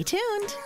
Stay tuned.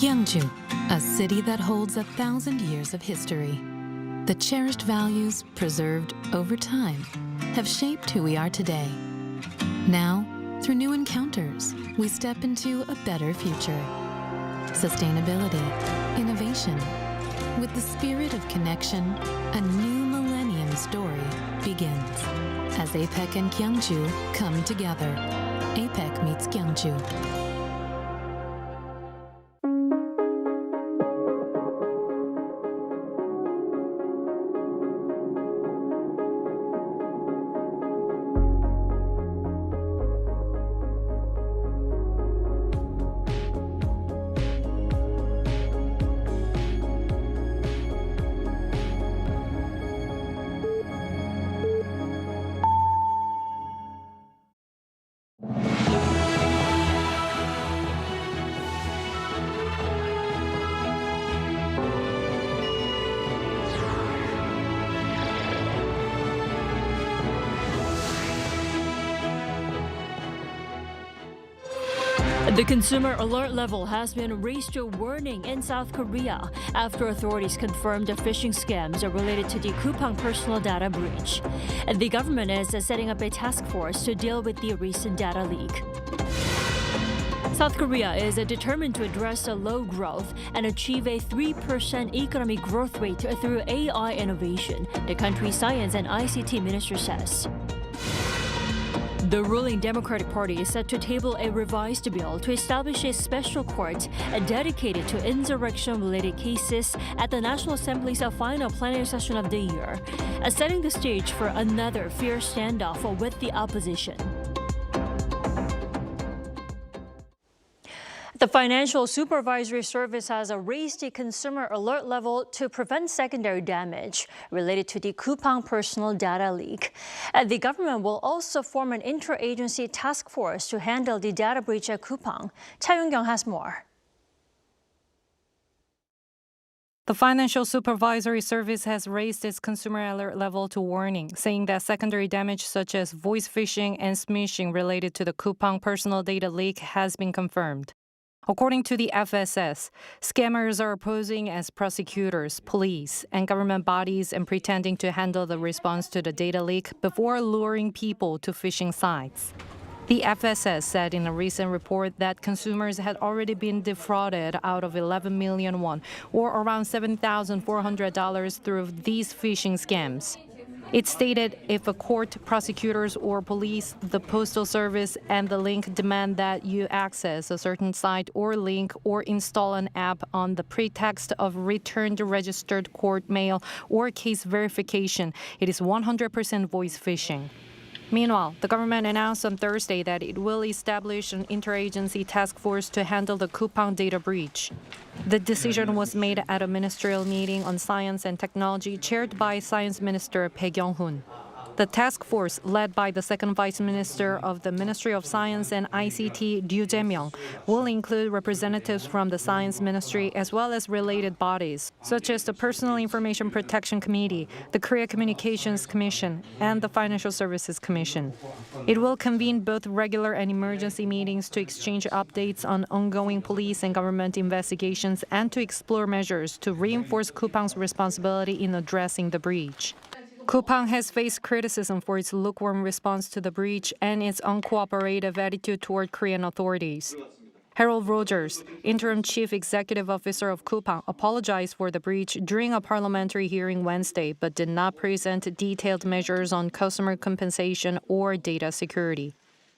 Gyeongju, a city that holds 1,000 years of history. The cherished values, preserved over time, have shaped who we are today. Now, through new encounters, we step into a better future. Sustainability, innovation. With the spirit of connection, a new millennium story begins. As APEC and Gyeongju come together. APEC meets Gyeongju. The consumer alert level has been raised to a warning in South Korea after authorities confirmed the phishing scams are related to the Coupang personal data breach. The government is setting up a task force to deal with the recent data leak. South Korea is determined to address the low growth and achieve a 3% economic growth rate through AI innovation, the country's science and ICT minister says. The ruling Democratic Party is set to table a revised bill to establish a special court dedicated to insurrection-related cases at the National Assembly's final plenary session of the year, setting the stage for another fierce standoff with the opposition. The Financial Supervisory Service has raised the consumer alert level to prevent secondary damage related to the Coupang personal data leak. The government will also form an interagency task force to handle the data breach at Coupang. Cha Yoon-kyung has more. The Financial Supervisory Service has raised its consumer alert level to warning, saying that secondary damage such as voice phishing and smishing related to the Coupang personal data leak has been confirmed. According to the FSS, scammers are posing as prosecutors, police, and government bodies and pretending to handle the response to the data leak before luring people to phishing sites. The FSS said in a recent report that consumers had already been defrauded out of 11 million won, or around $7,400 through these phishing scams. It stated if a court, prosecutors, or police, the postal service, and the link demand that you access a certain site or link or install an app on the pretext of returned registered court mail or case verification, it is 100% voice phishing. Meanwhile, the government announced on Thursday that it will establish an interagency task force to handle the coupang data breach. The decision was made at a ministerial meeting on science and technology chaired by Science Minister Bae Kyung-hoon. The task force, led by the second vice minister of the Ministry of Science and ICT, Ryu Jae-myung, will include representatives from the Science Ministry as well as related bodies, such as the Personal Information Protection Committee, the Korea Communications Commission, and the Financial Services Commission. It will convene both regular and emergency meetings to exchange updates on ongoing police and government investigations and to explore measures to reinforce Coupang's responsibility in addressing the breach. Coupang has faced criticism for its lukewarm response to the breach and its uncooperative attitude toward Korean authorities. Harold Rogers, interim chief executive officer of Coupang, apologized for the breach during a parliamentary hearing Wednesday, but did not present detailed measures on customer compensation or data security.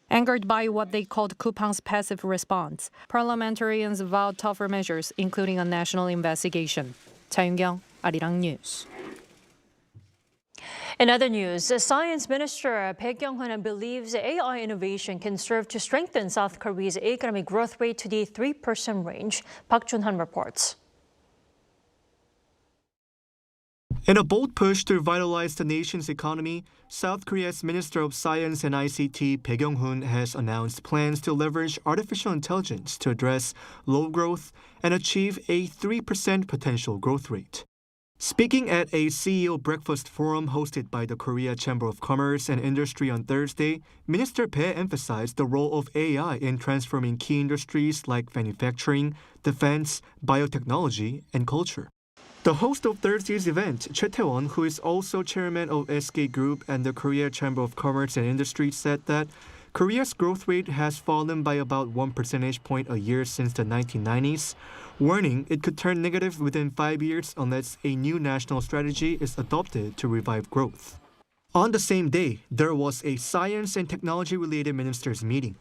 Angered by what they called Coupang's passive response, parliamentarians vowed tougher measures, including a national investigation. 차윤경, Arirang News. In other news, the Science Minister Bae Kyung-hoon believes AI innovation can serve to strengthen South Korea's economic growth rate to the 3% range. Park Jun-han reports. In a bold push to revitalize the nation's economy, South Korea's Minister of Science and ICT Bae Kyung-hoon has announced plans to leverage artificial intelligence to address low growth and achieve a 3% potential growth rate. Speaking at a CEO breakfast forum hosted by the Korea Chamber of Commerce and Industry on Thursday, Minister Bae emphasized the role of AI in transforming key industries like manufacturing, defense, biotechnology, and culture. The host of Thursday's event, Choi Tae-won, who is also chairman of SK Group and the Korea Chamber of Commerce and Industry, said that Korea's growth rate has fallen by about 1 percentage point a year since the 1990s, warning it could turn negative within 5 years unless a new national strategy is adopted to revive growth. On the same day, there was a science and technology-related ministers' meeting.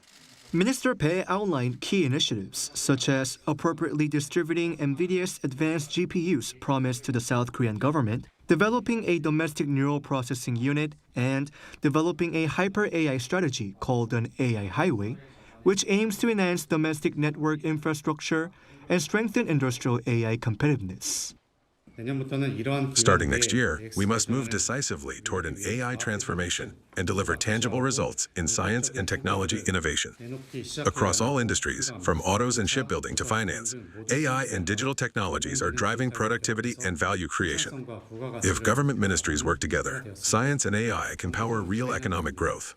Minister Bae outlined key initiatives, such as appropriately distributing NVIDIA's advanced GPUs promised to the South Korean government, developing a domestic neural processing unit, and developing a hyper-AI strategy called an AI Highway, which aims to enhance domestic network infrastructure and strengthen industrial AI competitiveness. Starting next year, we must move decisively toward an AI transformation and deliver tangible results in science and technology innovation. Across all industries, from autos and shipbuilding to finance, AI and digital technologies are driving productivity and value creation. If government ministries work together, science and AI can power real economic growth.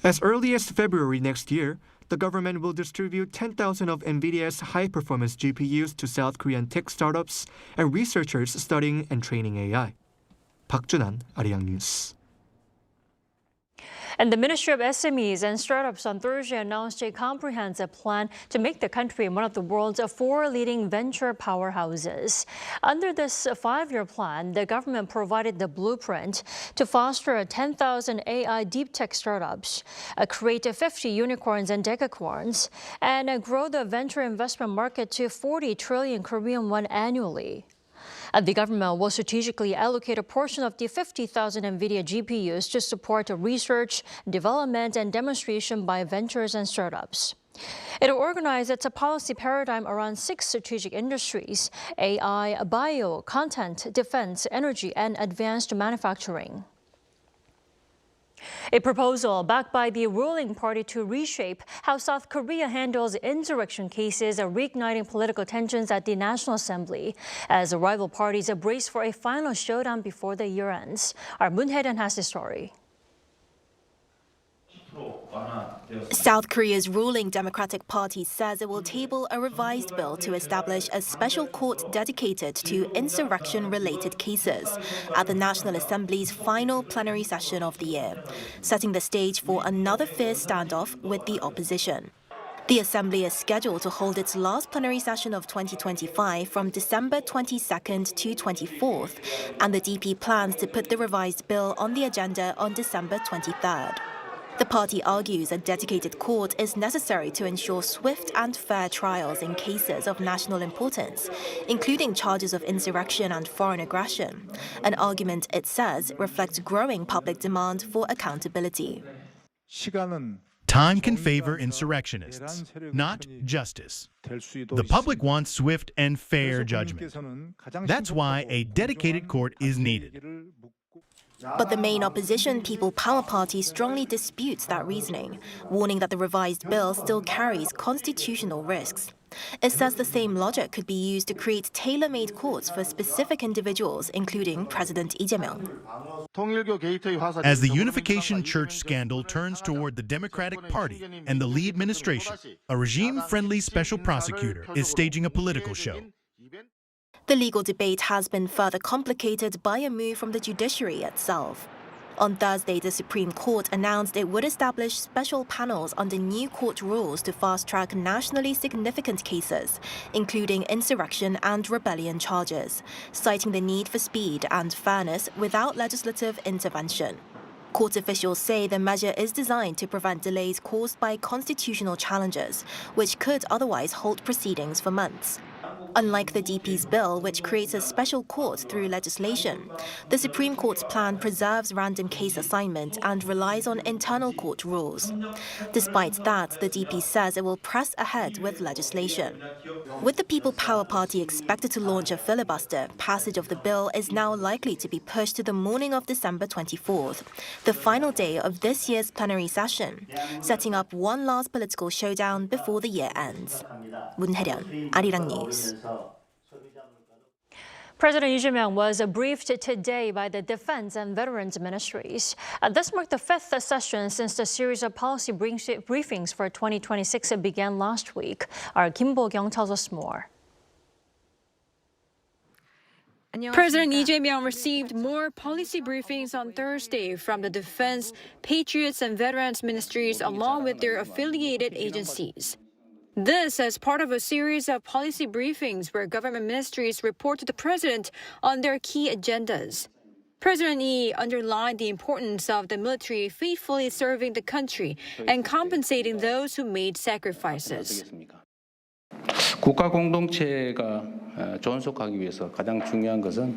As early as February next year, the government will distribute 10,000 of NVIDIA's high-performance GPUs to South Korean tech startups and researchers studying and training AI. Park Jun-han, Arirang News. And the Ministry of SMEs and Startups on Thursday announced a comprehensive plan to make the country one of the world's 4 leading venture powerhouses. Under this 5-year plan, the government provided the blueprint to foster 10,000 AI deep tech startups, create 50 unicorns and decacorns, and grow the venture investment market to 40 trillion Korean won annually. The government will strategically allocate a portion of the 50,000 NVIDIA GPUs to support research, development, and demonstration by ventures and startups. It will organize its policy paradigm around 6 strategic industries: AI, bio, content, defense, energy, and advanced manufacturing. A proposal backed by the ruling party to reshape how South Korea handles insurrection cases are reigniting political tensions at the National Assembly as rival parties brace for a final showdown before the year ends. Our Moon Hae-dan has the story. South Korea's ruling Democratic Party says it will table a revised bill to establish a special court dedicated to insurrection-related cases at the National Assembly's final plenary session of the year, setting the stage for another fierce standoff with the opposition. The Assembly is scheduled to hold its last plenary session of 2025 from December 22nd to 24th, and the DP plans to put the revised bill on the agenda on December 23rd. The party argues a dedicated court is necessary to ensure swift and fair trials in cases of national importance, including charges of insurrection and foreign aggression, an argument it says reflects growing public demand for accountability. Time can favor insurrectionists, not justice. The public wants swift and fair judgment. That's why a dedicated court is needed. But the main opposition People Power Party strongly disputes that reasoning, warning that the revised bill still carries constitutional risks. It says the same logic could be used to create tailor-made courts for specific individuals, including President Lee Jae-myung. As the Unification Church scandal turns toward the Democratic Party and the Lee administration, a regime-friendly special prosecutor is staging a political show. The legal debate has been further complicated by a move from the judiciary itself. On Thursday, the Supreme Court announced it would establish special panels under new court rules to fast-track nationally significant cases, including insurrection and rebellion charges, citing the need for speed and fairness without legislative intervention. Court officials say the measure is designed to prevent delays caused by constitutional challenges, which could otherwise halt proceedings for months. Unlike the DP's bill, which creates a special court through legislation, the Supreme Court's plan preserves random case assignment and relies on internal court rules. Despite that, the DP says it will press ahead with legislation. With the People Power Party expected to launch a filibuster, passage of the bill is now likely to be pushed to the morning of December 24th, the final day of this year's plenary session, setting up one last political showdown before the year ends. 문혜련, Arirang News. President Lee Jae-myung was briefed today by the Defense and Veterans Ministries. This marked the fifth session since the series of policy briefings for 2026 began last week. Our Kim Bo-kyung tells us more. President Lee Jae-myung received more policy briefings on Thursday from the Defense, Patriots, and Veterans Ministries along with their affiliated agencies. This as part of a series of policy briefings where government ministries report to the president on their key agendas. President Lee underlined the importance of the military faithfully serving the country and compensating those who made sacrifices. 국가 공동체가 존속하기 위해서 가장 중요한 것은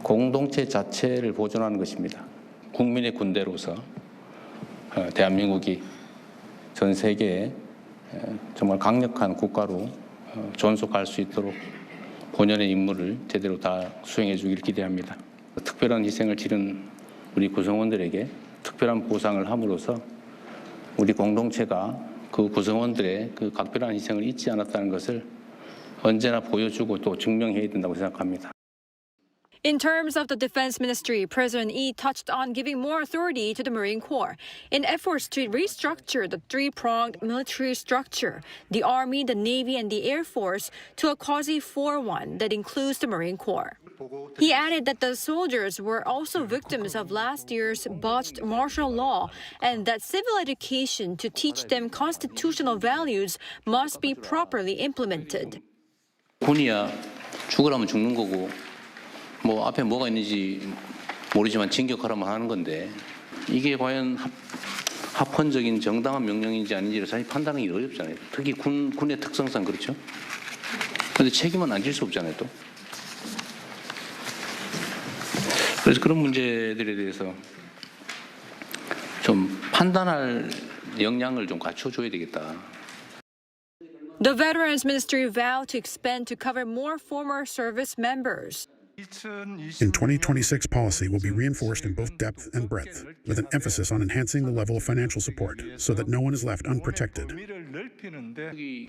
공동체 자체를 보존하는 것입니다. 국민의 군대로서 대한민국이 전 세계에 정말 강력한 국가로 존속할 수 있도록 본연의 임무를 제대로 다 수행해 주기를 기대합니다. 특별한 희생을 치른 우리 구성원들에게 특별한 보상을 함으로써 우리 공동체가 그 구성원들의 그 각별한 희생을 잊지 않았다는 것을 언제나 보여주고 또 증명해야 된다고 생각합니다. In terms of the Defense Ministry, President Lee touched on giving more authority to the Marine Corps in efforts to restructure the three-pronged military structure, the Army, the Navy, and the Air Force, to a quasi-4 one that includes the Marine Corps. He added that the soldiers were also victims of last year's botched martial law and that civil education to teach them constitutional values must be properly implemented. 군이야 죽으라면 죽는 거고 뭐 앞에 뭐가 있는지 모르지만 진격하라면 하는 건데 이게 과연 합헌적인 정당한 명령인지 아닌지를 사실 판단하기 어렵잖아요. 특히 군의 특성상 그렇죠. 그런데 책임은 안 질 수 없잖아요 또. 그래서 그런 문제들에 대해서 좀 판단할 역량을 좀 갖춰줘야 되겠다. The Veterans Ministry vowed to expand to cover more former service members. In 2026, policy will be reinforced in both depth and breadth, with an emphasis on enhancing the level of financial support so that no one is left unprotected.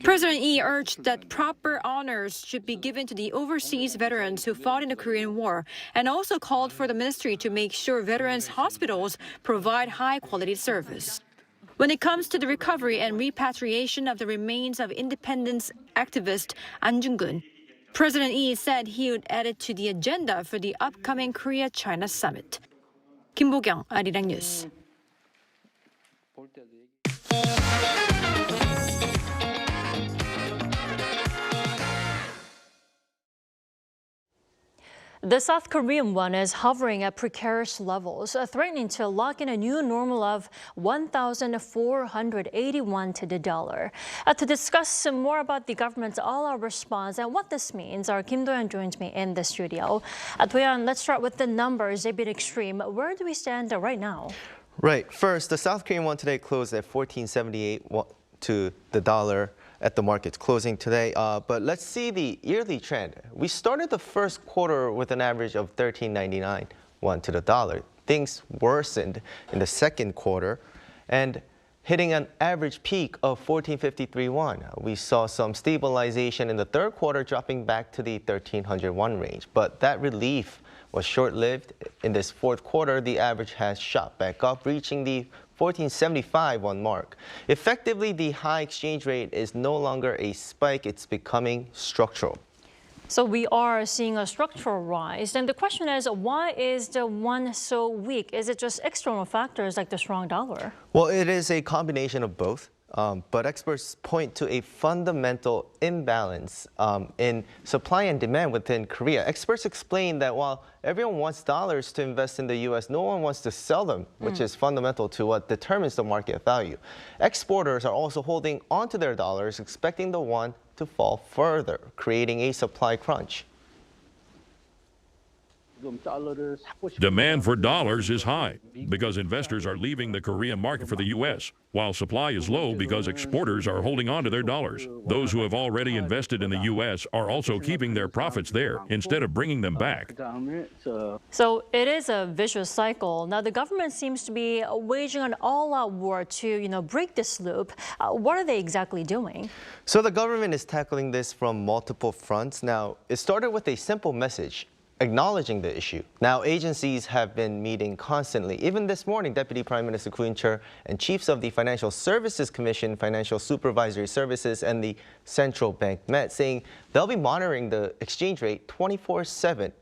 President Lee urged that proper honors should be given to the overseas veterans who fought in the Korean War and also called for the ministry to make sure veterans' hospitals provide high-quality service. When it comes to the recovery and repatriation of the remains of independence activist An Jung-gun, President Lee said he would add it to the agenda for the upcoming Korea-China summit. Kim Bo-kyung, Arirang News. The South Korean won is hovering at precarious levels, threatening to lock in a new normal of 1,481 to the dollar. To discuss some more about the government's all-out response and what this means, our Kim Do-yeon joins me in the studio. Do-yeon, let's start with the numbers. They've been extreme. Where do we stand right now? Right. First, the South Korean won today closed at 14.78 to the dollar at the markets closing today. But let's see the yearly trend. We started the first quarter with an average of 13.99 won to the dollar. Things worsened in the second quarter and hitting an average peak of 14.53 won. We saw some stabilization in the third quarter, dropping back to the 1300 won range. But that relief was short-lived. In this fourth quarter, the average has shot back up, reaching the 14.75 won mark. Effectively, the high exchange rate is no longer a spike, it's becoming structural. So we are seeing a structural rise. And the question is, why is the won so weak? Is it just external factors like the strong dollar? Well, it is a combination of both. But experts point to a fundamental imbalance in supply and demand within Korea. Experts explain that while everyone wants dollars to invest in the U.S., no one wants to sell them, which is fundamental to what determines the market value. Exporters are also holding onto their dollars, expecting the won to fall further, creating a supply crunch. Demand for dollars is high because investors are leaving the Korean market for the U.S., while supply is low because exporters are holding on to their dollars. Those who have already invested in the U.S. are also keeping their profits there instead of bringing them back. So it is a vicious cycle. Now, the government seems to be waging an all-out war to, break this loop. What are they exactly doing? So the government is tackling this from multiple fronts. Now, it started with a simple message, acknowledging the issue. Now, agencies have been meeting constantly. Even this morning, Deputy Prime Minister Ko In-cheol and chiefs of the Financial Services Commission, Financial Supervisory Services, and the Central Bank met, saying they'll be monitoring the exchange rate 24/7.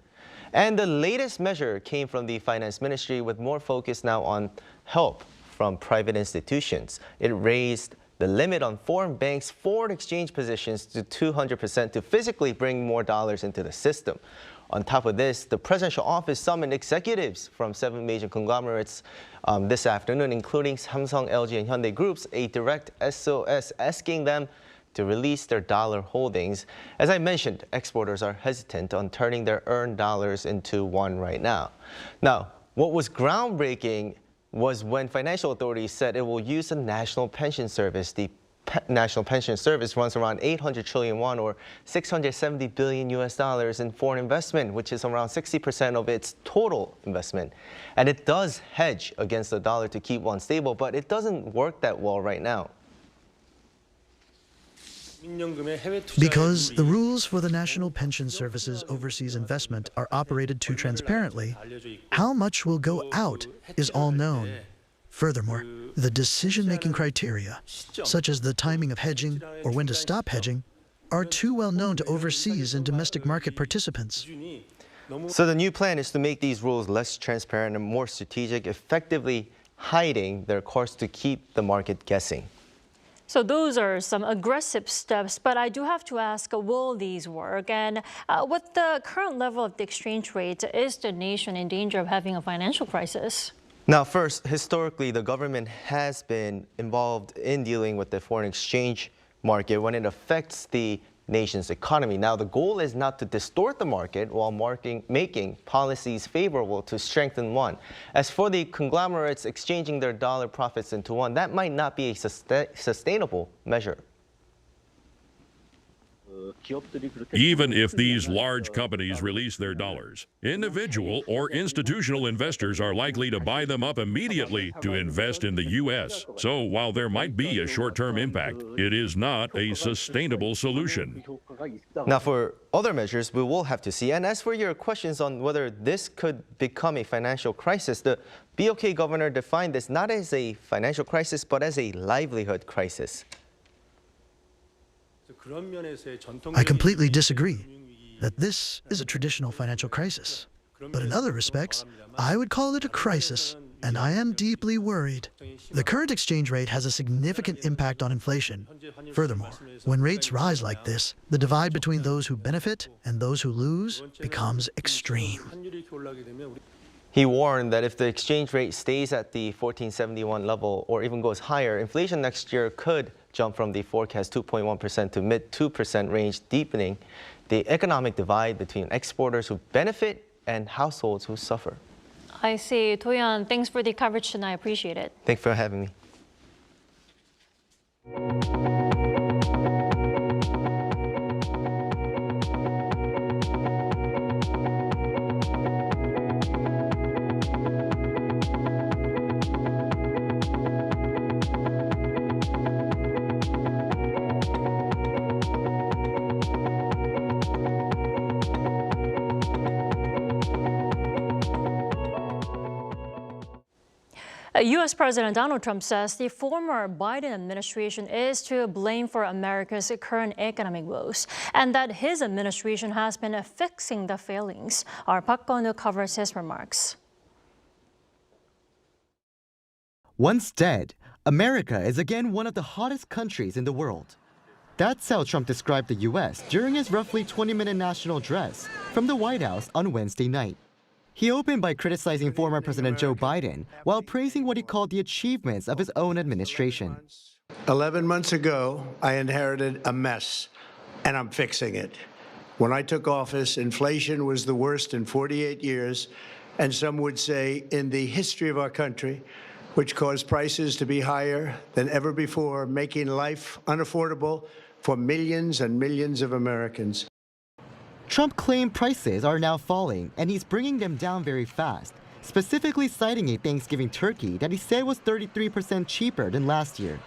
And the latest measure came from the Finance Ministry, with more focus now on help from private institutions. It raised the limit on foreign banks' foreign exchange positions to 200% to physically bring more dollars into the system. On top of this, the presidential office summoned executives from 7 major conglomerates this afternoon, including Samsung, LG, and Hyundai Groups, a direct SOS asking them to release their dollar holdings. As I mentioned, exporters are hesitant on turning their earned dollars into won right now. Now, what was groundbreaking was when financial authorities said it will use the National Pension Service. The National Pension Service runs around 800 trillion won, or $670 billion in foreign investment, which is around 60% of its total investment. And it does hedge against the dollar to keep won stable, but it doesn't work that well right now. Because the rules for the National Pension Service's overseas investment are operated too transparently, how much will go out is all known. Furthermore, the decision-making criteria, such as the timing of hedging or when to stop hedging, are too well known to overseas and domestic market participants. So the new plan is to make these rules less transparent and more strategic, effectively hiding their course to keep the market guessing. So those are some aggressive steps, but I do have to ask, will these work? And with the current level of the exchange rate, is the nation in danger of having a financial crisis? Now, first, historically, the government has been involved in dealing with the foreign exchange market when it affects the nation's economy. Now, the goal is not to distort the market while making policies favorable to strengthen won. As for the conglomerates exchanging their dollar profits into won, that might not be a sustainable measure. Even if these large companies release their dollars, individual or institutional investors are likely to buy them up immediately to invest in the U.S. So while there might be a short-term impact, it is not a sustainable solution. Now, for other measures, we will have to see. And as for your questions on whether this could become a financial crisis, the BOK governor defined this not as a financial crisis, but as a livelihood crisis. I completely disagree that this is a traditional financial crisis. But in other respects, I would call it a crisis and I am deeply worried. The current exchange rate has a significant impact on inflation. Furthermore, when rates rise like this, the divide between those who benefit and those who lose becomes extreme. He warned that if the exchange rate stays at the 1471 level or even goes higher, inflation next year could jump from the forecast 2.1% to mid 2% range, deepening the economic divide between exporters who benefit and households who suffer. I see. Toyon, thanks for the coverage tonight. I appreciate it. Thanks for having me. U.S. President Donald Trump says the former Biden administration is to blame for America's current economic woes, and that his administration has been fixing the failings. Our Park Kwon-woo covers his remarks. Once dead, America is again one of the hottest countries in the world. That's how Trump described the U.S. during his roughly 20-minute national address from the White House on Wednesday night. He opened by criticizing former President Joe Biden while praising what he called the achievements of his own administration. 11 months ago, I inherited a mess, and I'm fixing it. When I took office, inflation was the worst in 48 years, and some would say in the history of our country, which caused prices to be higher than ever before, making life unaffordable for millions and millions of Americans. Trump claimed prices are now falling, and he's bringing them down very fast, specifically citing a Thanksgiving turkey that he said was 33% cheaper than last year.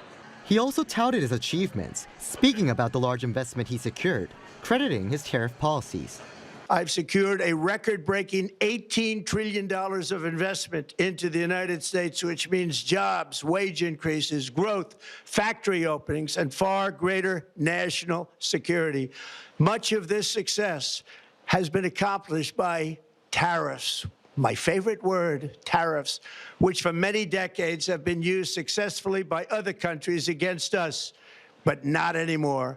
He also touted his achievements, speaking about the large investment he secured, crediting his tariff policies. I've secured a record-breaking $18 trillion of investment into the United States, which means jobs, wage increases, growth, factory openings, and far greater national security. Much of this success has been accomplished by tariffs. My favorite word, tariffs, which for many decades have been used successfully by other countries against us, but not anymore.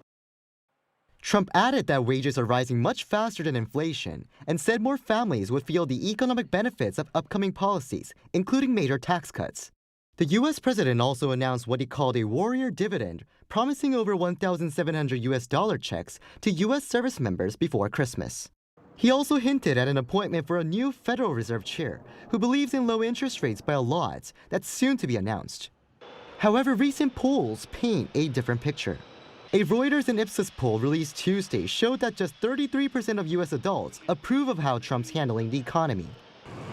Trump added that wages are rising much faster than inflation and said more families would feel the economic benefits of upcoming policies, including major tax cuts. The U.S. president also announced what he called a warrior dividend, promising over $1,700 checks to U.S. service members before Christmas. He also hinted at an appointment for a new Federal Reserve chair who believes in low interest rates by a lot that's soon to be announced. However, recent polls paint a different picture. A Reuters and Ipsos poll released Tuesday showed that just 33% of U.S. adults approve of how Trump's handling the economy.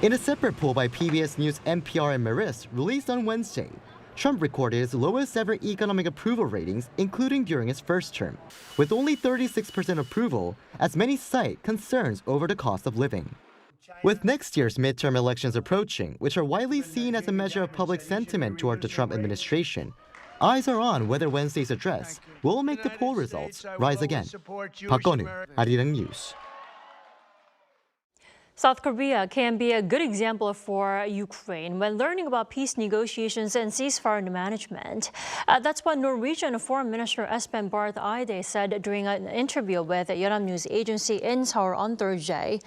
In a separate poll by PBS News, NPR, and Marist released on Wednesday, Trump recorded his lowest ever economic approval ratings, including during his first term, with only 36% approval, as many cite concerns over the cost of living. With next year's midterm elections approaching, which are widely seen as a measure of public sentiment toward the Trump administration, eyes are on whether Wednesday's address will make the poll results rise again. Park Kwon-woo, Arirang News. South Korea can be a good example for Ukraine when learning about peace negotiations and ceasefire management. That's what Norwegian Foreign Minister Espen Barth Eide said during an interview with Yeonhap News Agency in Seoul on Thursday,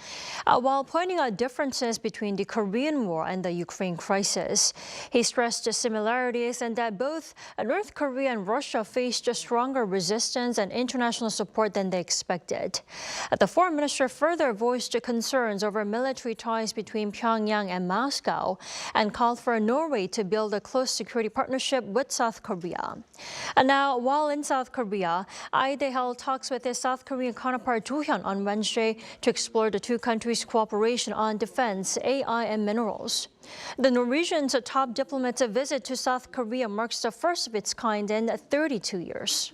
while pointing out differences between the Korean War and the Ukraine crisis. He stressed the similarities and that both North Korea and Russia faced stronger resistance and international support than they expected. The foreign minister further voiced concerns over military ties between Pyongyang and Moscow and called for Norway to build a close security partnership with South Korea. And now, while in South Korea, Eide held talks with his South Korean counterpart Jo Hyun on Wednesday to explore the two countries' cooperation on defense, AI, and minerals. The Norwegian's top diplomat's visit to South Korea marks the first of its kind in 32 years.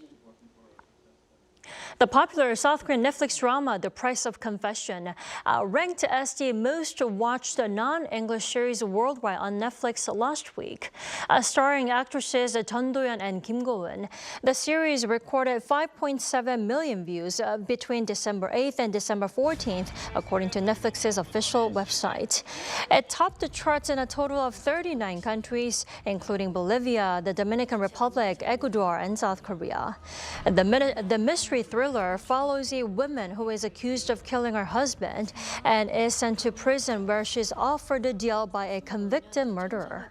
The popular South Korean Netflix drama The Price of Confession ranked as the most watched non-English series worldwide on Netflix last week. Starring actresses Jeon Do-yeon and Kim Go-eun, the series recorded 5.7 million views between December 8th and December 14th, according to Netflix's official website. It topped the charts in a total of 39 countries, including Bolivia, the Dominican Republic, Ecuador, and South Korea. The mystery thriller follows a woman who is accused of killing her husband and is sent to prison where she's offered a deal by a convicted murderer.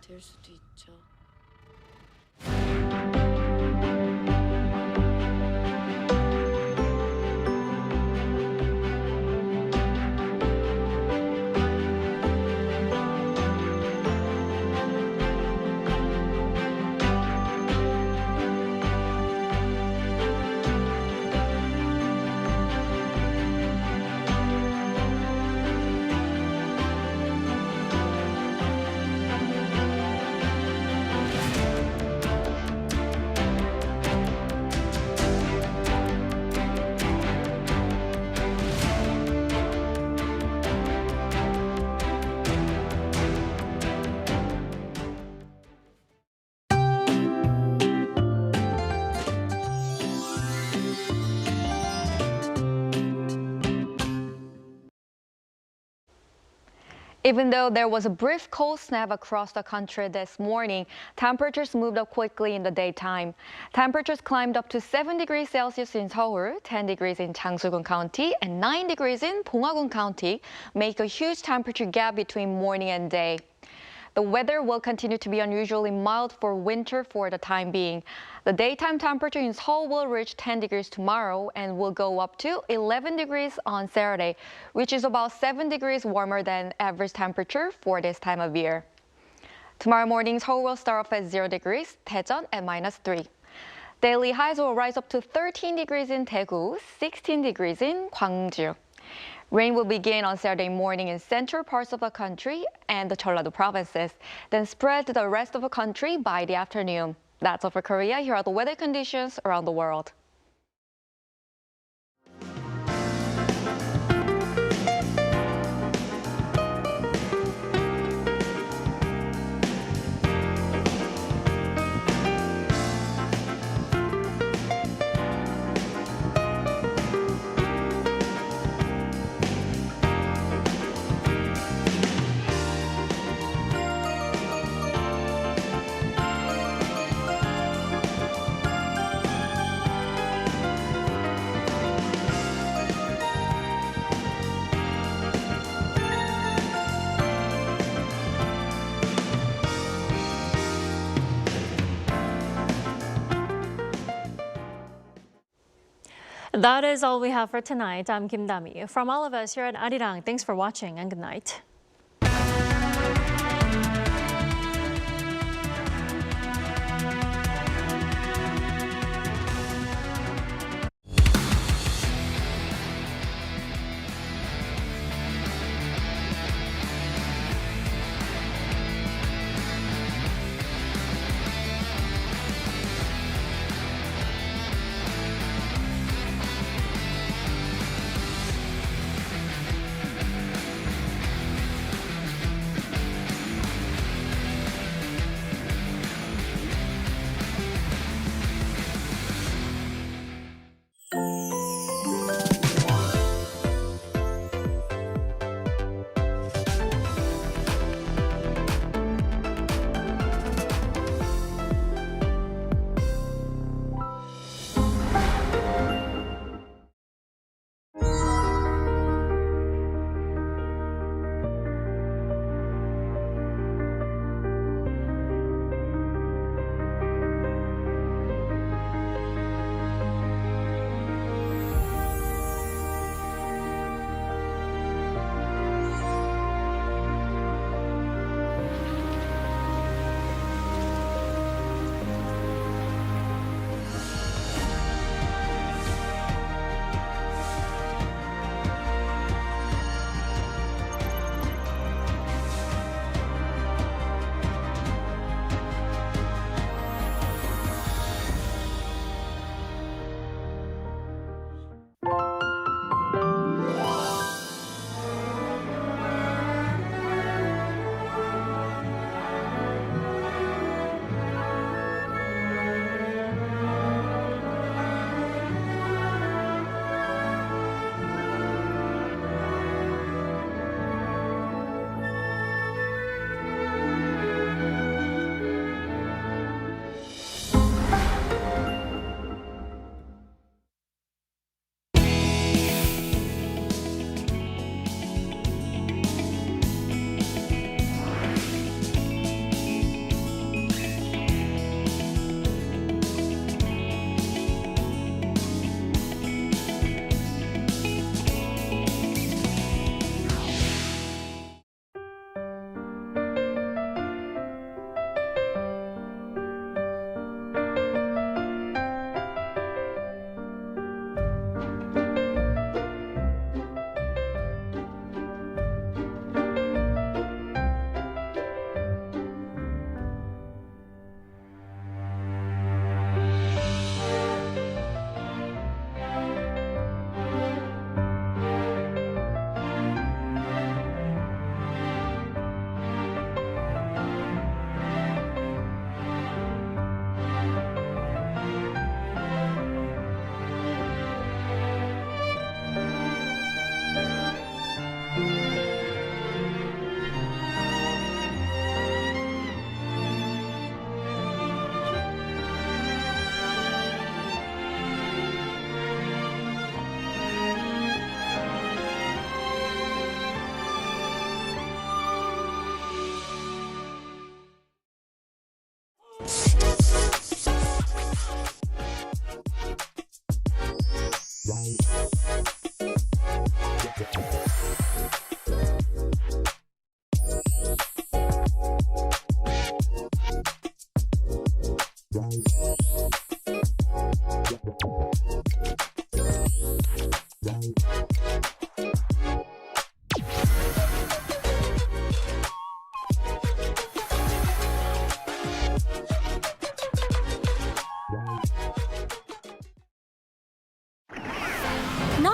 Even though there was a brief cold snap across the country this morning, temperatures moved up quickly in the daytime. Temperatures climbed up to 7 degrees Celsius in Seoul, 10 degrees in Changsu-gun County, and 9 degrees in Bonghagun County, make a huge temperature gap between morning and day. The weather will continue to be unusually mild for winter for the time being. The daytime temperature in Seoul will reach 10 degrees tomorrow and will go up to 11 degrees on Saturday, which is about 7 degrees warmer than average temperature for this time of year. Tomorrow morning, Seoul will start off at 0 degrees, Daejeon at -3. Daily highs will rise up to 13 degrees in Daegu, 16 degrees in Gwangju. Rain will begin on Saturday morning in central parts of the country and the Jeollado provinces, then spread to the rest of the country by the afternoon. That's all for Korea. Here are the weather conditions around the world. That is all we have for tonight. I'm Kim Dami. From all of us here at Arirang, thanks for watching and good night.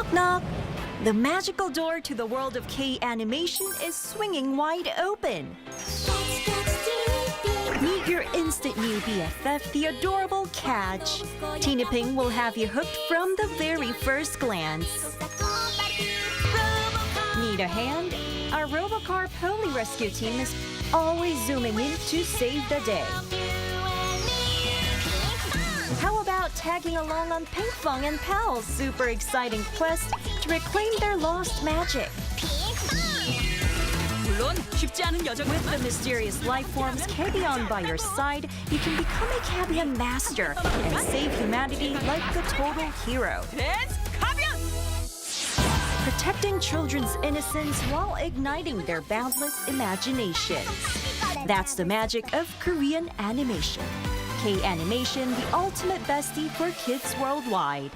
Knock, knock. The magical door to the world of K-animation is swinging wide open. Meet your instant new BFF, the adorable Catch. Tina Ping will have you hooked from the very first glance. Need a hand? Our Robocar Poli Rescue team is always zooming in to save the day. How about tagging along on Pinkfong and Pal's super exciting quest to reclaim their lost magic? With the mysterious life forms Cabion by your side, you can become a Cabion master and save humanity like the total hero. Protecting children's innocence while igniting their boundless imaginations. That's the magic of Korean animation. K-animation, the ultimate bestie for kids worldwide.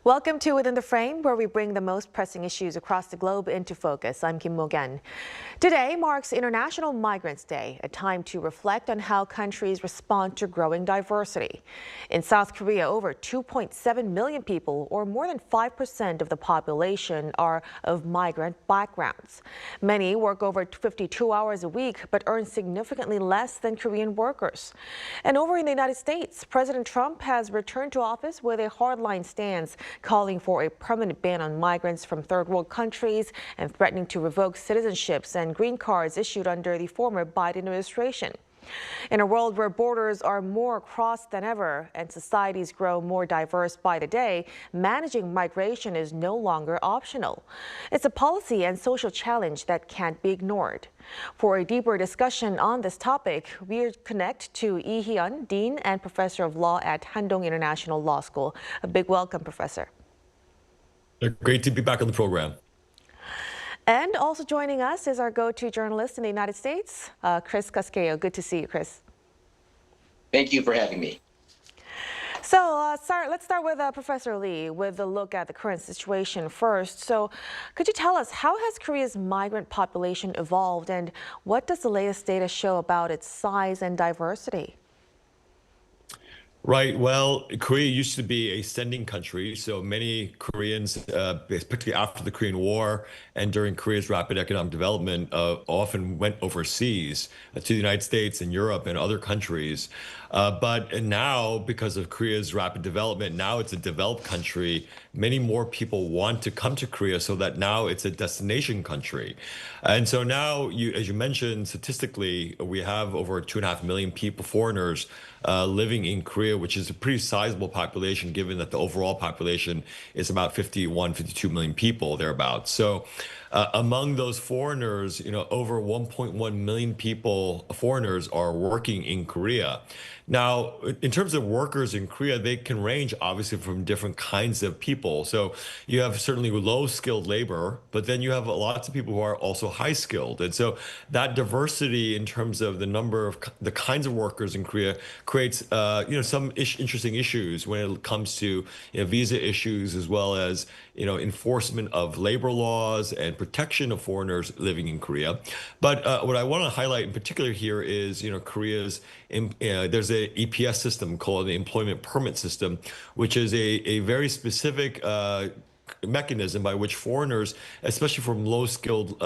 Welcome to Within the Frame, where we bring the most pressing issues across the globe into focus. I'm Kim Mo-gan. Today marks International Migrants Day, a time to reflect on how countries respond to growing diversity. In South Korea, over 2.7 million people, or more than 5% of the population, are of migrant backgrounds. Many work over 52 hours a week, but earn significantly less than Korean workers. And over in the United States, President Trump has returned to office with a hardline stance, calling for a permanent ban on migrants from third world countries and threatening to revoke citizenships and green cards issued under the former Biden administration. In a world where borders are more crossed than ever and societies grow more diverse by the day, managing migration is no longer optional. It's a policy and social challenge that can't be ignored. For a deeper discussion on this topic, we connect to Lee Hyun, Dean and Professor of Law at Handong International Law School. A big welcome, Professor. Great to be back on the program. And also joining us is our go-to journalist in the United States, Chris Casquejo. Good to see you, Chris. Thank you for having me. So let's start with Professor Lee with a look at the current situation first. So could you tell us, how has Korea's migrant population evolved, and what does the latest data show about its size and diversity? Right. Well, Korea used to be a sending country, so many Koreans, particularly after the Korean War and during Korea's rapid economic development, often went overseas to the United States and Europe and other countries. But now, because of Korea's rapid development, now it's a developed country. Many more people want to come to Korea, so that now it's a destination country. And so now, as you mentioned, statistically, we have over 2.5 million people, foreigners, living in Korea, which is a pretty sizable population, given that the overall population is about 52 million people, thereabouts. So among those foreigners, over 1.1 million people, foreigners, are working in Korea. Now, in terms of workers in Korea, they can range obviously from different kinds of people. So you have certainly low-skilled labor, but then you have lots of people who are also high-skilled. And so that diversity in terms of the number of the kinds of workers in Korea creates, some interesting issues when it comes to visa issues, as well as enforcement of labor laws and protection of foreigners living in Korea. But what I want to highlight in particular here is, Korea's there's an EPS system called the Employment Permit System, which is a very specific mechanism by which foreigners, especially from low-skilled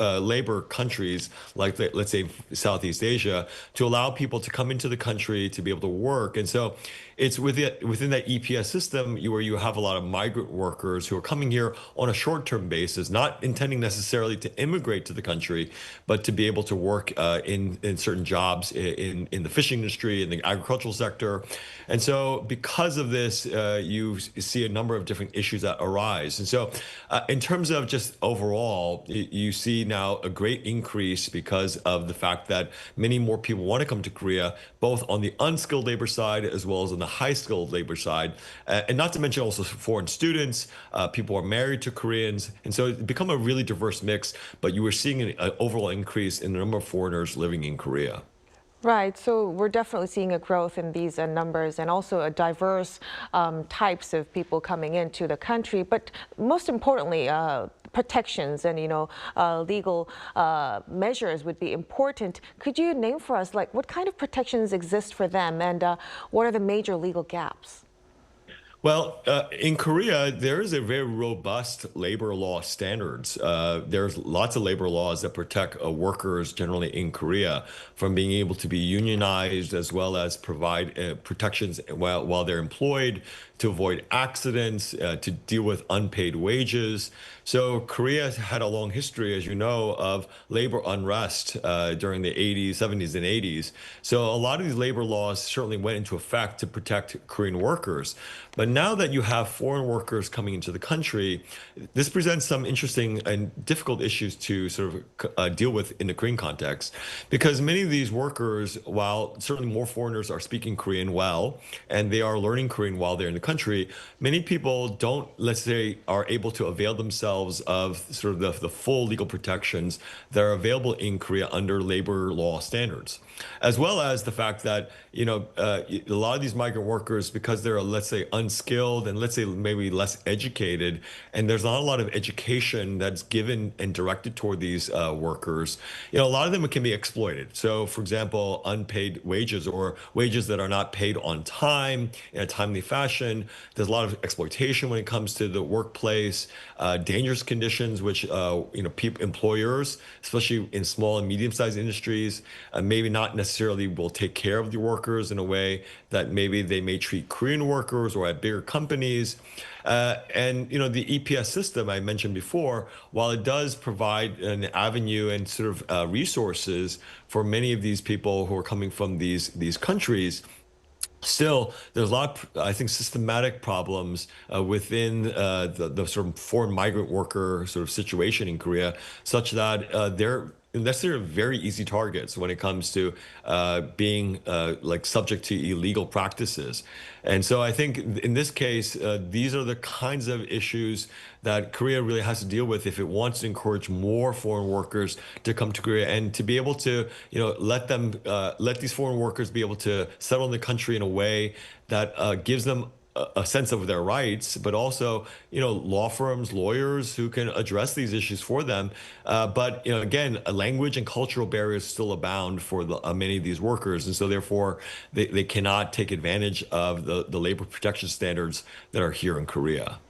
labor countries like, let's say, Southeast Asia, to allow people to come into the country to be able to work. And so it's within that EPS system where you have a lot of migrant workers who are coming here on a short-term basis, not intending necessarily to immigrate to the country, but to be able to work in certain jobs in the fishing industry, in the agricultural sector. And so because of this, you see a number of different issues that arise. And so in terms of just overall, you see now a great increase because of the fact that many more people want to come to Korea, both on the unskilled labor side as well as on the high-skilled labor side, and not to mention also foreign students, people are married to Koreans, and so it's become a really diverse mix, but you were seeing an overall increase in the number of foreigners living in Korea. Right, so we're definitely seeing a growth in these numbers and also a diverse types of people coming into the country. But most importantly, protections and legal measures would be important. Could you name for us like what kind of protections exist for them and what are the major legal gaps? Well, in Korea, there is a very robust labor law standards. There's lots of labor laws that protect workers generally in Korea from being able to be unionized as well as provide protections while they're employed, to avoid accidents, to deal with unpaid wages. So Korea had a long history, as you know, of labor unrest during the 80s, 70s, and 80s. So a lot of these labor laws certainly went into effect to protect Korean workers. But now that you have foreign workers coming into the country, this presents some interesting and difficult issues to sort of deal with in the Korean context, because many of these workers, while certainly more foreigners are speaking Korean well, and they are learning Korean while they're in the country, many people don't, let's say, are able to avail themselves of sort of the full legal protections that are available in Korea under labor law standards. As well as the fact that, a lot of these migrant workers, because they're, let's say, unskilled and let's say maybe less educated, and there's not a lot of education that's given and directed toward these workers, a lot of them can be exploited. So, for example, unpaid wages or wages that are not paid on time in a timely fashion. There's a lot of exploitation when it comes to the workplace, dangerous conditions, which, employers, especially in small and medium-sized industries, maybe not necessarily will take care of the workers in a way that maybe they may treat Korean workers or at bigger companies. And the EPS system I mentioned before, while it does provide an avenue and sort of resources for many of these people who are coming from these countries, still, there's a lot of, I think, systematic problems within the sort of foreign migrant worker sort of situation in Korea, such that they're very easy targets when it comes to being subject to illegal practices. And so I think in this case, these are the kinds of issues that Korea really has to deal with if it wants to encourage more foreign workers to come to Korea and to be able to, let these foreign workers be able to settle in the country in a way that gives them a sense of their rights, but also, law firms, lawyers who can address these issues for them. But, again, language and cultural barriers still abound for many of these workers. And so therefore, they cannot take advantage of the labor protection standards that are here in Korea.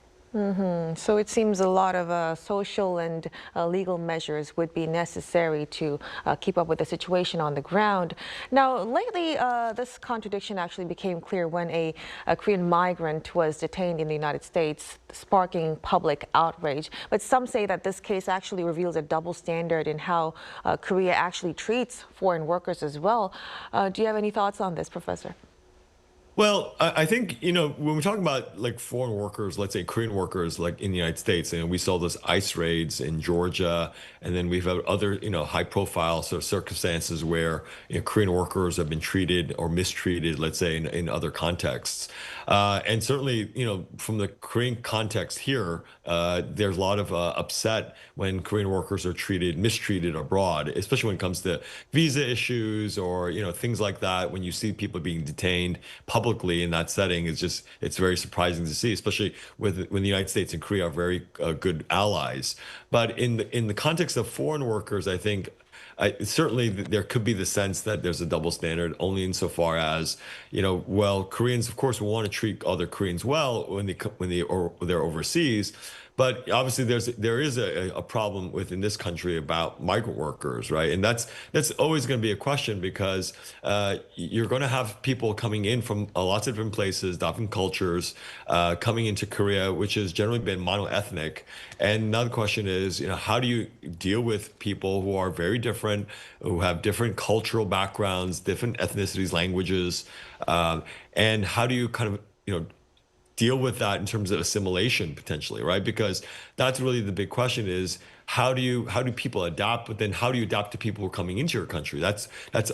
So it seems a lot of social and legal measures would be necessary to keep up with the situation on the ground. Now, lately, this contradiction actually became clear when a Korean migrant was detained in the United States, sparking public outrage. But some say that this case actually reveals a double standard in how Korea actually treats foreign workers as well. Do you have any thoughts on this, Professor? Well, I think, when we talk about like foreign workers, let's say Korean workers, like in the United States, and we saw those ICE raids in Georgia, and then we've had other, high profile sort of circumstances where Korean workers have been treated or mistreated, let's say in other contexts. And certainly, from the Korean context here, there's a lot of upset when Korean workers are mistreated abroad, especially when it comes to visa issues or, things like that. When you see people being detained publicly in that setting, it's very surprising to see, especially when the United States and Korea are very good allies. But in the context of foreign workers, I think certainly there could be the sense that there's a double standard only insofar as, Koreans, of course, want to treat other Koreans well when they're overseas. But obviously, there is a problem within this country about migrant workers, right? And that's always going to be a question because you're going to have people coming in from lots of different places, different cultures, coming into Korea, which has generally been monoethnic. And another question is, how do you deal with people who are very different, who have different cultural backgrounds, different ethnicities, languages, and how do you kind of, deal with that in terms of assimilation potentially, right? Because that's really the big question is, how do people adapt? But then how do you adapt to people who are coming into your country? That's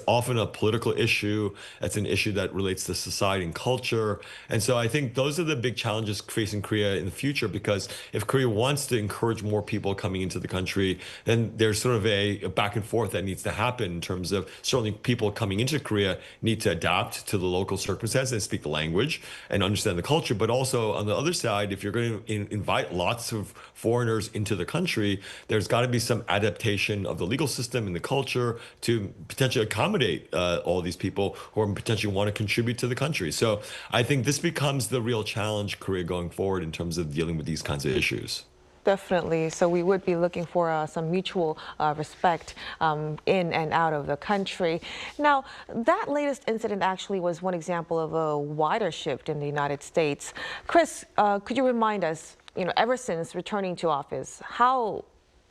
often a political issue. That's an issue that relates to society and culture. And so I think those are the big challenges facing Korea in the future, because if Korea wants to encourage more people coming into the country, then there's sort of a back and forth that needs to happen in terms of certainly people coming into Korea need to adapt to the local circumstances and speak the language and understand the culture. But also on the other side, if you're going to invite lots of foreigners into the country, there's got to be some adaptation of the legal system and the culture to potentially accommodate all these people who potentially want to contribute to the country. So I think this becomes the real challenge Korea going forward in terms of dealing with these kinds of issues. Definitely. So we would be looking for some mutual respect in and out of the country. Now, that latest incident actually was one example of a wider shift in the United States. Chris, could you remind us, ever since returning to office,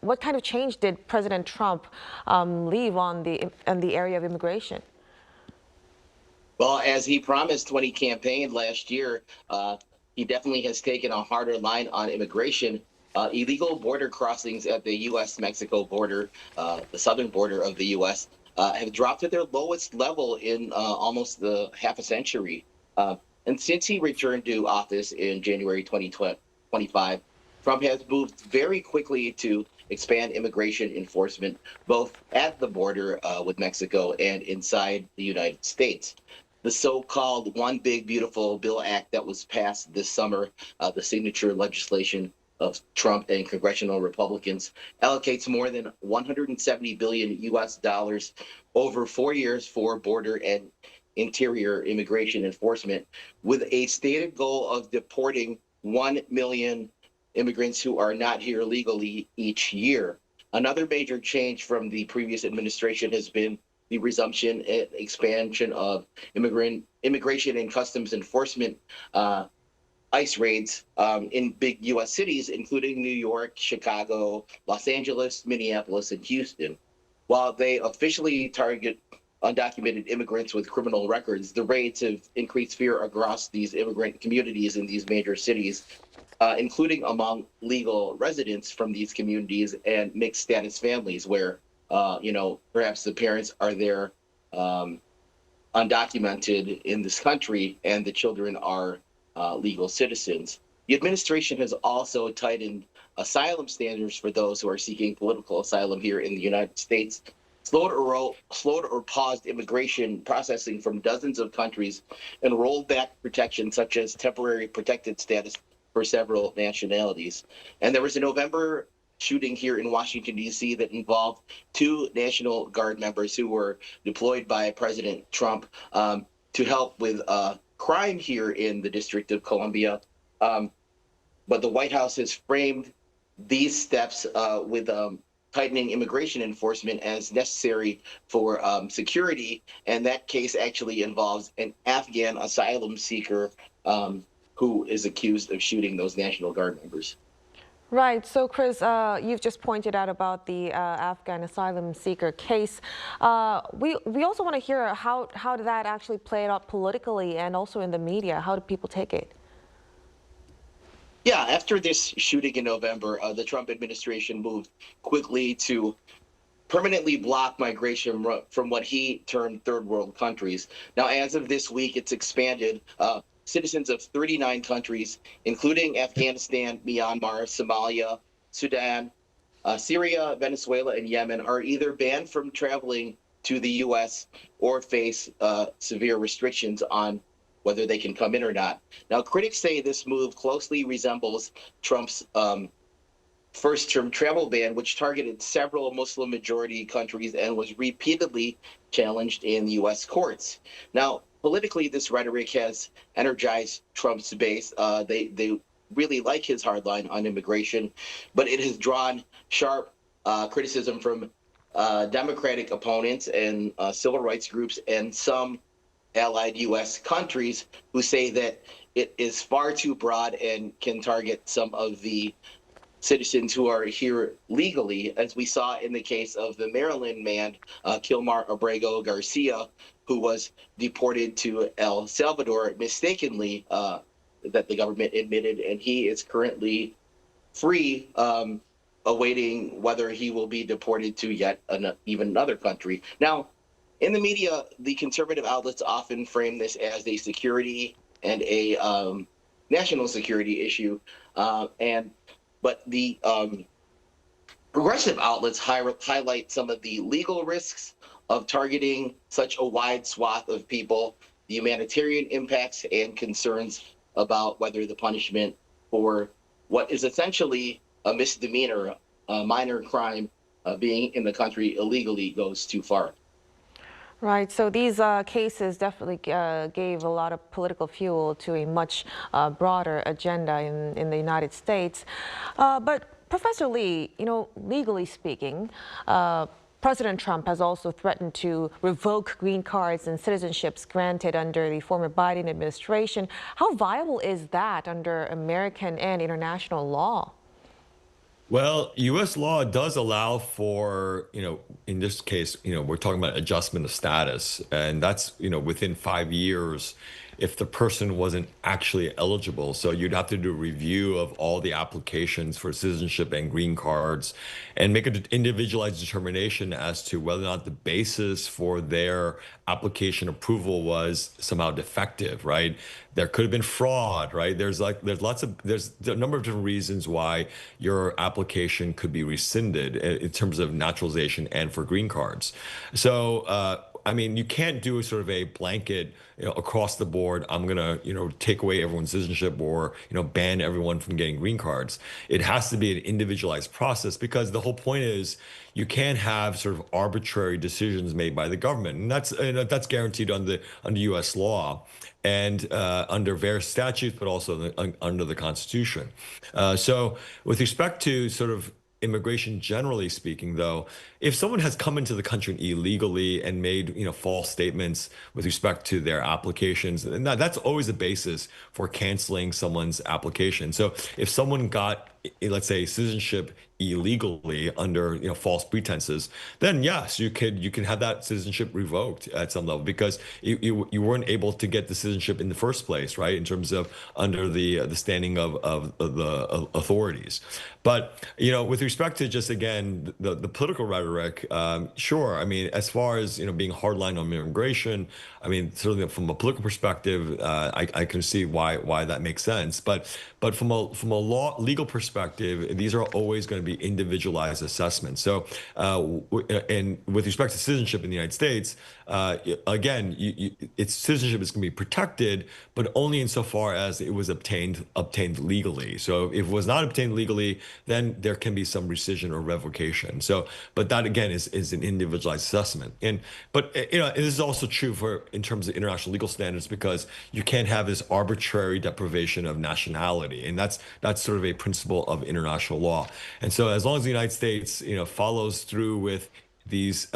what kind of change did President Trump leave on the area of immigration? Well, as he promised when he campaigned last year, he definitely has taken a harder line on immigration. Illegal border crossings at the U.S.-Mexico border, the southern border of the U.S., have dropped to their lowest level in almost half a century. And since he returned to office in January 2025, Trump has moved very quickly to expand immigration enforcement, both at the border with Mexico and inside the United States. The so-called One Big Beautiful Bill Act that was passed this summer, the signature legislation of Trump and congressional Republicans, allocates more than $170 billion over 4 years for border and interior immigration enforcement, with a stated goal of deporting 1 million immigrants who are not here legally each year. Another major change from the previous administration has been the resumption and expansion of immigration and customs enforcement ICE raids in big U.S. cities, including New York, Chicago, Los Angeles, Minneapolis, and Houston. While they officially target undocumented immigrants with criminal records, the raids have increased fear across these immigrant communities in these major cities, including among legal residents from these communities and mixed status families where, perhaps the parents are there undocumented in this country and the children are legal citizens. The administration has also tightened asylum standards for those who are seeking political asylum here in the United States, slowed or paused immigration processing from dozens of countries, and rolled back protections such as temporary protected status for several nationalities. And there was a November shooting here in Washington, D.C. that involved 2 National Guard members who were deployed by President Trump to help with crime here in the District of Columbia. But the White House has framed these steps with tightening immigration enforcement as necessary for security. And that case actually involves an Afghan asylum seeker who is accused of shooting those National Guard members. Right. So, Chris, you've just pointed out about the Afghan asylum seeker case. We also want to hear how did that actually play out politically and also in the media? How do people take it? Yeah, after this shooting in November, the Trump administration moved quickly to permanently block migration from what he termed third world countries. Now, as of this week, it's expanded. Citizens of 39 countries, including Afghanistan, Myanmar, Somalia, Sudan, Syria, Venezuela, and Yemen, are either banned from traveling to the U.S. or face severe restrictions on whether they can come in or not. Now, critics say this move closely resembles Trump's first-term travel ban, which targeted several Muslim-majority countries and was repeatedly challenged in U.S. courts. Now, politically, this rhetoric has energized Trump's base. They really like his hard line on immigration, but it has drawn sharp criticism from Democratic opponents and civil rights groups and some allied U.S. countries who say that it is far too broad and can target some of the citizens who are here legally, as we saw in the case of the Maryland man, Kilmar Abrego Garcia, who was deported to El Salvador mistakenly, that the government admitted, and he is currently free awaiting whether he will be deported to even another country. Now, in the media, the conservative outlets often frame this as a security and a national security issue, but the progressive outlets highlight some of the legal risks of targeting such a wide swath of people, the humanitarian impacts and concerns about whether the punishment for what is essentially a misdemeanor, a minor crime, being in the country illegally goes too far. Right, so these cases definitely gave a lot of political fuel to a much broader agenda in the United States. But Professor Lee, legally speaking, President Trump has also threatened to revoke green cards and citizenships granted under the former Biden administration. How viable is that under American and international law? Well, U.S. law does allow for, in this case, we're talking about adjustment of status, and that's, within 5 years if the person wasn't actually eligible. So you'd have to do a review of all the applications for citizenship and green cards and make an individualized determination as to whether or not the basis for their application approval was somehow defective, right? There could have been fraud, right? There's a number of different reasons why your application could be rescinded in terms of naturalization and for green cards. So, you can't do a sort of a blanket, across the board, I'm going to, take away everyone's citizenship or, ban everyone from getting green cards. It has to be an individualized process because the whole point is you can't have sort of arbitrary decisions made by the government. And that's guaranteed under U.S. law and under various statutes, but also under the Constitution. So with respect to sort of immigration, generally speaking, though, if someone has come into the country illegally and made, false statements with respect to their applications, and that's always a basis for canceling someone's application. So if someone got, let's say, citizenship illegally under false pretenses, then yes, you can have that citizenship revoked at some level because you weren't able to get the citizenship in the first place, right? In terms of under the standing of the authorities. But with respect to just again the political rhetoric, sure. As far as being hardline on immigration, certainly from a political perspective, I can see why that makes sense. But from a legal perspective, these are always going to be individualized assessments. So, and with respect to citizenship in the United States, again, its citizenship is going to be protected, but only insofar as it was obtained legally. So, if it was not obtained legally, then there can be some rescission or revocation. So, but that again is an individualized assessment. But this is also true in terms of international legal standards because you can't have this arbitrary deprivation of nationality, and that's sort of a principle of international law. And so, as long as the United States, follows through with these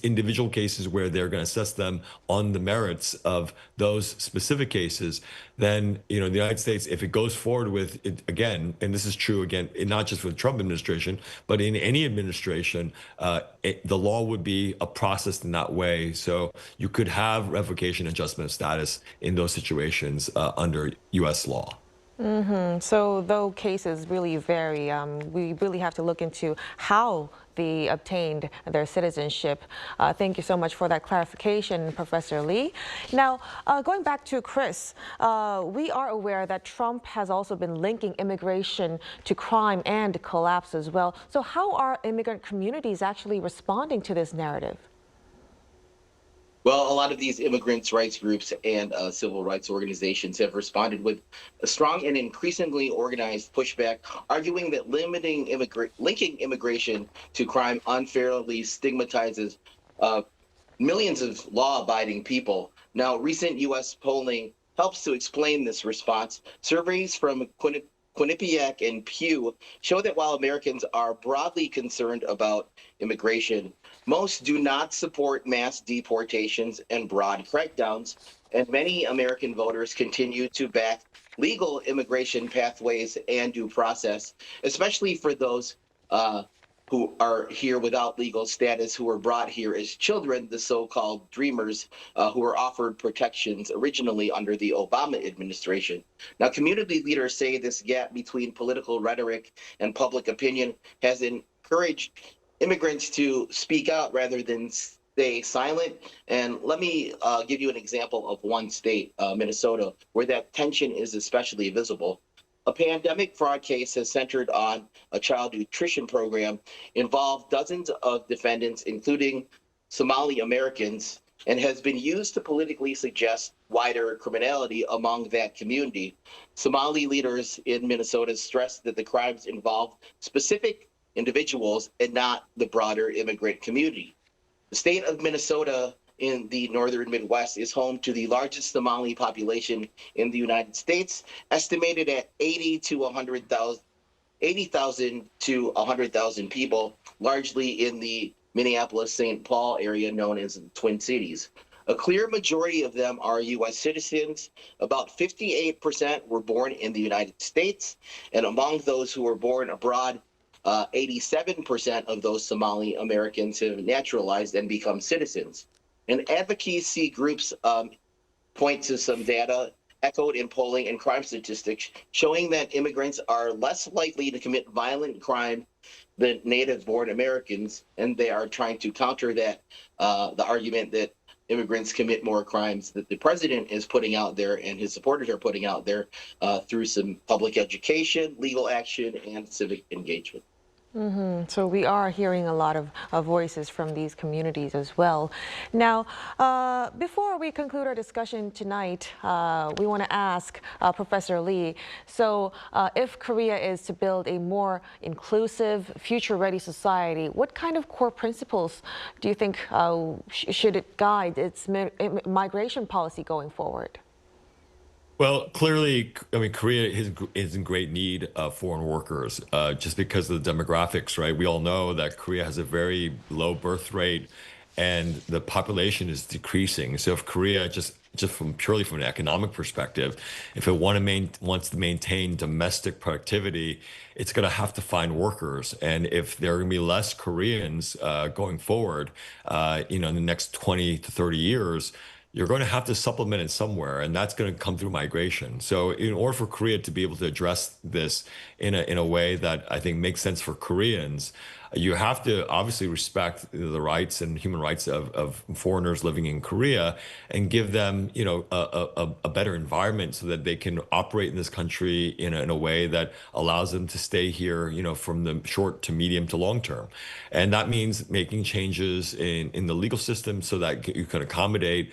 individual cases where they're going to assess them on the merits of those specific cases, then the United States, if it goes forward with it again, and this is true again, not just with the Trump administration, but in any administration, the law would be processed in that way. So you could have revocation adjustment of status in those situations under U.S. law. So though cases really vary, we really have to look into how they obtained their citizenship. Thank you so much for that clarification, Professor Lee. Now, going back to Chris, we are aware that Trump has also been linking immigration to crime and collapse as well. So how are immigrant communities actually responding to this narrative? Well, a lot of these immigrants' rights groups and civil rights organizations have responded with a strong and increasingly organized pushback, arguing that linking immigration to crime unfairly stigmatizes millions of law-abiding people. Now, recent U.S. polling helps to explain this response. Surveys from Quinnipiac and Pew show that while Americans are broadly concerned about immigration, most do not support mass deportations and broad crackdowns, and many American voters continue to back legal immigration pathways and due process, especially for those who are here without legal status, who were brought here as children, the so-called dreamers, who were offered protections originally under the Obama administration. Now, community leaders say this gap between political rhetoric and public opinion has encouraged immigrants to speak out rather than stay silent. And let me give you an example of one state, Minnesota, where that tension is especially visible. A pandemic fraud case has centered on a child nutrition program, involved dozens of defendants, including Somali Americans, and has been used to politically suggest wider criminality among that community. Somali leaders in Minnesota stressed that the crimes involve specific individuals and not the broader immigrant community. The state of Minnesota in the northern Midwest is home to the largest Somali population in the United States, estimated at 80,000 to 100,000 people, largely in the Minneapolis-St. Paul area known as the Twin Cities. A clear majority of them are U.S. citizens. About 58% were born in the United States, and among those who were born abroad, 87% of those Somali Americans have naturalized and become citizens. And advocacy groups point to some data echoed in polling and crime statistics showing that immigrants are less likely to commit violent crime than native-born Americans, and they are trying to counter that, the argument that immigrants commit more crimes that the president is putting out there and his supporters are putting out there through some public education, legal action, and civic engagement. So we are hearing a lot of voices from these communities as well. Now, before we conclude our discussion tonight, we want to ask Professor Lee, so if Korea is to build a more inclusive, future-ready society, what kind of core principles do you think should it guide its migration policy going forward? Well, clearly, I mean, Korea is in great need of foreign workers just because of the demographics, right? We all know that Korea has a very low birth rate and the population is decreasing. So if Korea, just purely from an economic perspective, if it wants to maintain domestic productivity, it's going to have to find workers. And if there are going to be less Koreans going forward, in the next 20 to 30 years, you're going to have to supplement it somewhere, and that's going to come through migration. So in order for Korea to be able to address this in a way that I think makes sense for Koreans, you have to obviously respect the rights and human rights of foreigners living in Korea and give them, a better environment so that they can operate in this country in a way that allows them to stay here, from the short to medium to long term. And that means making changes in the legal system so that you can accommodate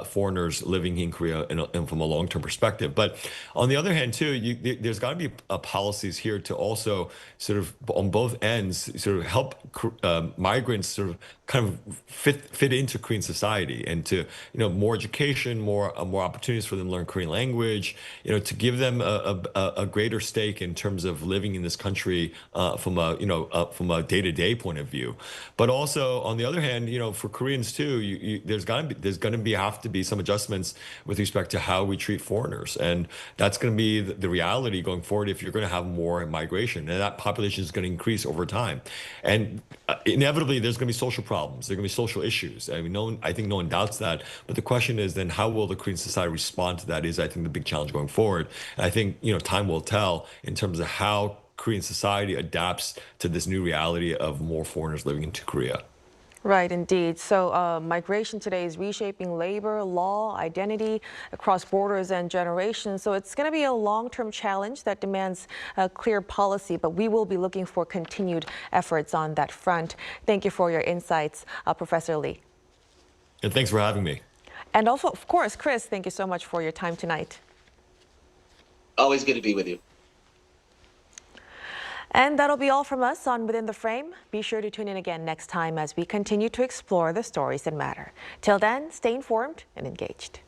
foreigners living in Korea and from a long-term perspective. But on the other hand, too, there's got to be policies here to also sort of on both ends sort of help migrants sort of kind of fit into Korean society and to more education, more opportunities for them to learn Korean language, to give them a greater stake in terms of living in this country from a day-to-day point of view. But also on the other hand, for Koreans too, there's going to have to be some adjustments with respect to how we treat foreigners, and that's going to be the reality going forward if you're going to have more migration, and that population is going to increase over time. And inevitably, there's going to be social problems. There are going to be social issues. I mean, I think no one doubts that. But the question is then how will the Korean society respond to that is, I think, the big challenge going forward. And I think, time will tell in terms of how Korean society adapts to this new reality of more foreigners living into Korea. Right, indeed. So migration today is reshaping labor, law, identity across borders and generations. So it's going to be a long-term challenge that demands a clear policy, but we will be looking for continued efforts on that front. Thank you for your insights, Professor Lee. And thanks for having me. And also, of course, Chris, thank you so much for your time tonight. Always good to be with you. And that'll be all from us on Within the Frame. Be sure to tune in again next time as we continue to explore the stories that matter. Till then, stay informed and engaged.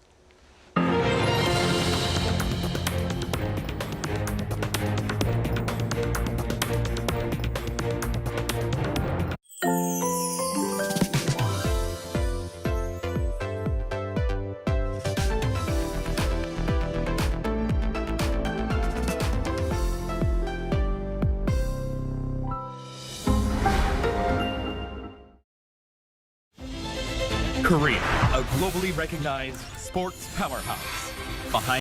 Korea, a globally recognized sports powerhouse. Behind